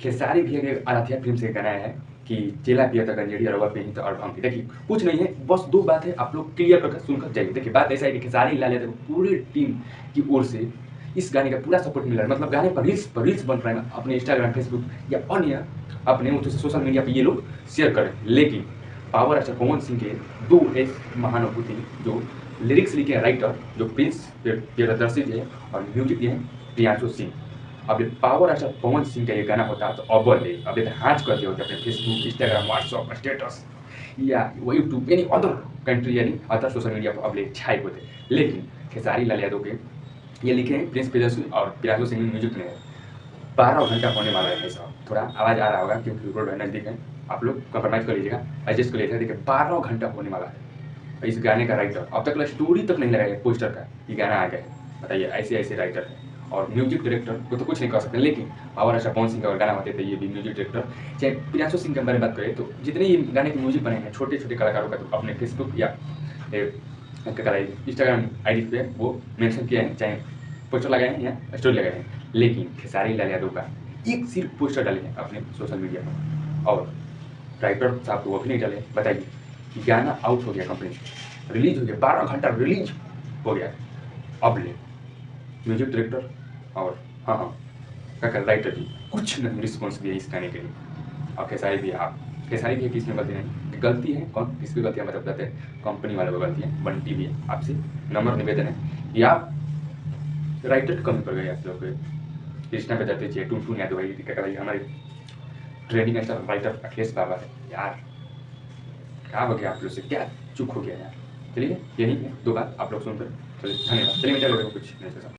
खेसारी भैया के आराध्या फिल्म से गाना है कि चेला पिया था गंजेड़ी अरवा पे ही तो और भंगी। देखिए कुछ नहीं है, बस 2 बात है, आप लोग क्लियर करके सुनकर जाइए। देखिए बात ऐसा है कि खेसारी लाल यादव पूरी टीम की ओर से इस गाने का पूरा सपोर्ट मिल रहा है। मतलब गाने पर रील्स बन रहे हैं अपने इंस्टाग्राम, फेसबुक या अन्य अपने सोशल मीडिया पे ये लोग शेयर करें। लेकिन पावर स्टार पवन सिंह के 2 ऐसे महानुभूति जो लिरिक्स लिखे हैं राइटर, जो प्रिंस प्रियदर्शी जी है और म्यूजिक दिए हैं प्रियांशु सिंह। अब ये पावर स्टार पवन सिंह का ये गाना होता तो अब ये हाज कर दिए होते अपने फेसबुक, इंस्टाग्राम, व्हाट्सअप स्टेटस या वो यूट्यूब यानी अदर कंट्री यानी अदर सोशल मीडिया पर अब ले छाए होते। लेकिन खेसारी लाल यादव के ये लिखे हैं प्रिंस प्रियदर्शी और प्रियांशु सिंह म्यूजिक में 12 घंटा होने वाला है भाई साहब। थोड़ा आवाज़ आ रहा होगा क्योंकि रोड नज़दीक है, आप लोग कंप्रोमाइज़ कर लीजिएगा, एडजस्ट कर लीजिएगा। देखिए 12 घंटा होने वाला है। इस गाने का राइटर अब तक स्टोरी तक नहीं लगाया पोस्टर का, ये गाना आ गया है। बताइए ऐसे राइटर है और म्यूजिक डायरेक्टर को तो कुछ नहीं कर सकते। लेकिन पावर स्टार पवन सिंह का गाना होते थे, ये भी म्यूजिक डायरेक्टर चाहे प्रियांशु सिंह के बारे में बात करें तो जितने ये गाने के म्यूजिक बने हैं छोटे छोटे कलाकारों का तो अपने फेसबुक या इंस्टाग्राम आईडी पे वो मेंशन किया है, चाहे पोस्टर लगाए हैं या स्टोरी लगाए हैं। लेकिन खेसारी लाल यादव का एक सिर्फ पोस्टर डाले हैं अपने सोशल मीडिया पर और राइटर साहब तो वो भी नहीं डाले। बताइए कि गाना आउट हो गया, कंपनी से रिलीज हो गया, 12 घंटा रिलीज हो गया। अब ले म्यूजिक डायरेक्टर और हाँ क्या राइटर भी कुछ नहीं रिस्पॉन्स दिया इस गाने के लिए। और खेसारी भी है कि इसमें गलती नहीं, गलती है कौन किसकी गलती है मतलब बताते हैं, कंपनी वालों की गलती है। बंटी भी है, आपसे नम्र निवेदन है कि आप राइटर की कमी पड़ गई आप लोग कृष्णा पे जाते चाहिए टून याद भाई भाई हमारे ट्रेनिंग अच्छा राइटर अखिलेश बाबा है यार, क्या हो गया आप लोग से, क्या चूक हो गया यार। चलिए यही है 2 बात आप लोग सुनकर, चलिए धन्यवाद। चलिए मैं कुछ नहीं